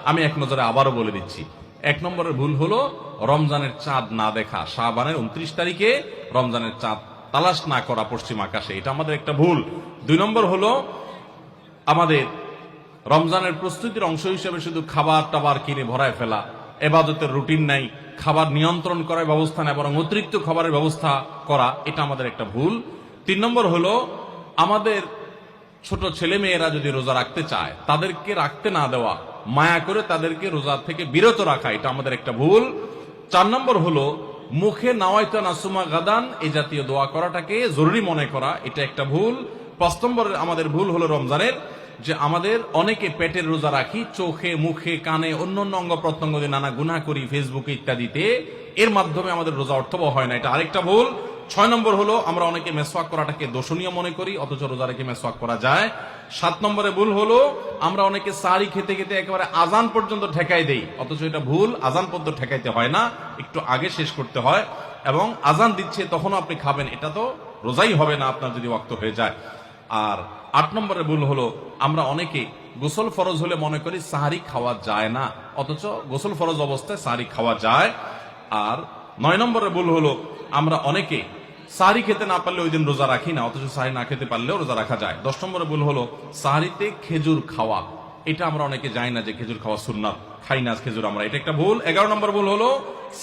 আমি এক নজরে আবারও বলে দিচ্ছি। এক নম্বরের ভুল হলো রমজানের চাঁদ না দেখা, শাবানের 29 তারিখে রমজানের চাঁদ তালাশ না করা পশ্চিম আকাশে, এটা আমাদের একটা ভুল। 2 নম্বর হলো আমাদের রমজানের প্রস্তুতির অংশ হিসেবে শুধু খাবার টাবার কিনে ভরায় ফেলা, ইবাদতের রুটিন নাই, খাবার নিয়ন্ত্রণ করার ব্যবস্থা নেই, বরং অতিরিক্ত খাবারের ব্যবস্থা করা, এটা আমাদের একটা ভুল। 3 নম্বর হলো আমাদের ছোট ছেলে মেয়েরা যদি রোজা রাখতে চায় তাদেরকে রাখতে না দেওয়া, মায়া করে তাদেরকে রোজা থেকে বিরত রাখা, এটা আমাদের একটা ভুল। 4 নম্বর হলো মুখে নাওয়াইতা নাসুমা গাদান এই জাতীয় দোয়া করাটাকে জরুরি মনে করা, এটা একটা ভুল। 5 নম্বর আমাদের ভুল হলো রমজানের যে আমাদের অনেকে পেটের রোজা রাখি, চোখে মুখে কানে অন্যান্য অঙ্গ প্রত্যঙ্গ দিয়ে নানা গুনাহ করি ফেসবুকে ইত্যাদিতে, এর মাধ্যমে আমাদের রোজা অর্থবহ হয় না, এটা আরেকটা ভুল। 6 নম্বর হলো আমরা অনেকে মেসওয়াক করাটাকে দোষণীয় মনে করি, অথচ রোজা রেখে মেসওয়াক করা যায়। 7 নম্বরে ভুল হলো আমরা অনেকে সারি খেতে খেতে একেবারে আজান পর্যন্ত ঠেকাই দেই, অথচ এটা ভুল, আজান পর্যন্ত ঠেকাইতে হয় না, একটু আগে শেষ করতে হয়। এবং আজান দিচ্ছে তখনও আপনি খাবেন, এটা তো রোজাই হবে না আপনার যদি ওয়াক্ত হয়ে যায়। আর 8 নম্বরের ভুল হলো আমরা অনেকে গোসল ফরজ হলে মনে করি সাহারি খাওয়া যায় না, অথচ গোসল ফরজ অবস্থায় সাহারি খাওয়া যায়। আর 9 নম্বরের ভুল হলো আমরা অনেকে সাহারি খেতে না পারলে ওই দিন রোজা রাখি না, অথচ সাহারি না খেতে পারলেও রোজা রাখা যায়। 10 নম্বরের ভুল হলো সাহারিতে খেজুর খাওয়া, এটা আমরা অনেকে জানি না যে খেজুর খাওয়া সুন্নাত, খাই না খেজুর আমরা, এটা একটা ভুল। 11 নম্বর ভুল হলো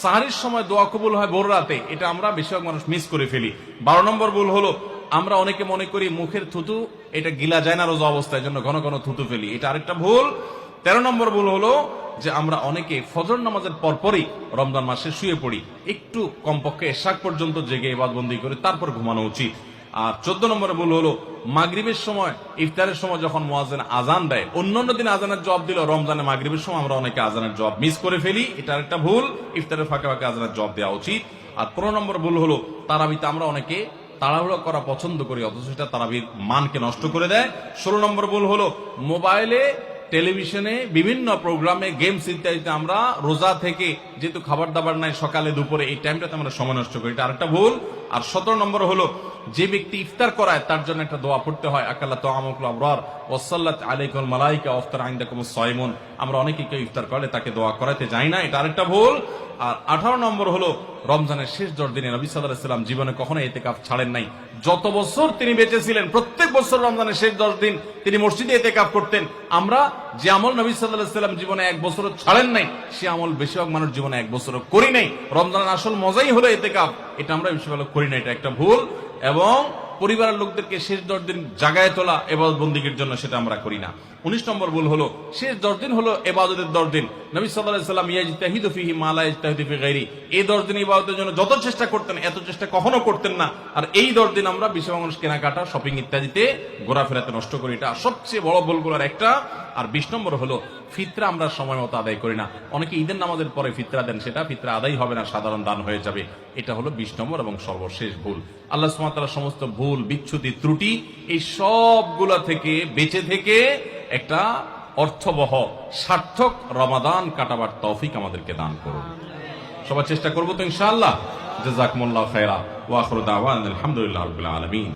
সাহারির সময় দোয়া কবুল হয় ভোর রাতে, এটা আমরা বেশিরভাগ মানুষ মিস করে ফেলি। 12 নম্বর ভুল হলো আমরা অনেকে মনে করি মুখের থুতু এটা গিলা যায় না রোজা অবস্থায়, জন্য ঘন ঘন থুতু ফেলি, এটা আরেকটা ভুল। 13 নম্বর ভুল হলো যে আমরা অনেকে ফজর নামাজের পরপরই রমজান মাসে শুয়ে পড়ি, একটু কমপক্ষে এশাক পর্যন্ত জেগে ইবাদতবন্দি করে তারপর ঘুমানো উচিত। আর 14 নম্বরে ভুল হলো মাগরিবের সময় ইফতারের সময় যখন মুয়াজ্জিন আজান দেয়, অন্যান্য দিন আজানের জবাব দিল, রমজানে মাগরিবের সময় আমরা অনেকে আজানের জবাব মিস করে ফেলি, এটা একটা ভুল, ইফতারের ফাঁকে ফাঁকে আজানের জবাব দেওয়া উচিত। আর 15 নম্বর ভুল হলো তারাবিতে আমরা অনেকে তাড়াহুড়ো করা পছন্দ করি, অথচ সেটা তারাবির মানকে নষ্ট করে দেয়। 16 নম্বর ভুল হলো মোবাইলে টেলিভিশনে বিভিন্ন প্রোগ্রামে গেমস ইত্যাদিতে আমরা রোজা থেকে যেহেতু খাবার দাবার নাই সকালে দুপুরে এই টাইমটাতে আমরা সময় নষ্ট করি, এটা আরেকটা ভুল। আর 17 নম্বর হলো যে ব্যক্তি ইফতার করায় তার জন্য একটা দোয়া পড়তে হয়, আকাল্লা তাআমুকুল আবরার ওয়াসাল্লাত আলাইকুল মালাইকা ওয়াফতার ইনদাকুমুস সাইমুন, আমরা অনেকেই কেউ ইফতার করলে তাকে দোয়া করাতে যাই না, এটা আরেকটা ভুল। আর 18 নম্বর হলো রমজানের শেষ 10 দিনে নবী সাল্লাল্লাহু আলাইহি ওয়াসাল্লাম জীবনে কখনো ইতিকাফ ছাড়েন নাই, যত বছর তিনি বেঁচে ছিলেন প্রত্যেক বছর রমজানের শেষ 10 দিন তিনি মসজিদে ইতিকাফ করতেন। আমরা যে আমল নবী সাল্লাল্লাহু আলাইহি ওয়াসাল্লাম জীবনে এক বছরও ছাড়েন নাই, সে আমল বেশিরভাগ মানুষ জীবনে এক বছরও করি নাই। রমজানের আসল মজাই হলো ইতিকাফ, এটা আমরা বেশিরভাগ করি না, এটা একটা ভুল। এবং পরিবারের লোকদেরকে শেষ 10 দিন জাগায় তোলা ইবাদত বন্দেগীর জন্য, সেটা আমরা করি না। 19 নম্বর ভুল হলো শেষ 10 দিন হলো ইবাদতের 10 দিন, নবী সাল্লাল্লাহু আলাইহি ওয়াসাল্লাম ইয়াজতাহিদু ফীহি মা লা ইয়াজতাহিদু ফি গায়রি, এই 10 দিন ইবাদতের জন্য যত চেষ্টা করতেন এত চেষ্টা কখনো করতেন না। আর এই 10 দিন আমরা বেশিরভাগ মানুষ কেনাকাটা শপিং ইত্যাদিতে ঘোরাফেরাতে নষ্ট করি, এটা সবচেয়ে বড় ভুলগুলোর একটা। আর 20 নম্বর হলো ফিতরা আমরা সময় মতো আদায় করি না, অনেকে ঈদের নামাজের পরে ফিতরা দেন, সেটা ফিতরা আদায় হবে না, সাধারণ দান হয়ে যাবে, এটা হলো 20 নম্বর এবং সর্বশেষ ভুল। আল্লাহ সুবহানাহু ওয়া তাআলা সমস্ত ভুল বিচ্যুতি ত্রুটি এই সবগুলা থেকে বেঁচে থেকে একটা অর্থবহ সার্থক রমাদান কাটাবার তৌফিক আমাদেরকে দান করুন। সবাই চেষ্টা করবো তো ইনশাআল্লাহ। জাযাকুমুল্লাহু খায়রা ওয়া আখিরু দাওয়ানা আলহামদুলিল্লাহি রাব্বিল আলামিন।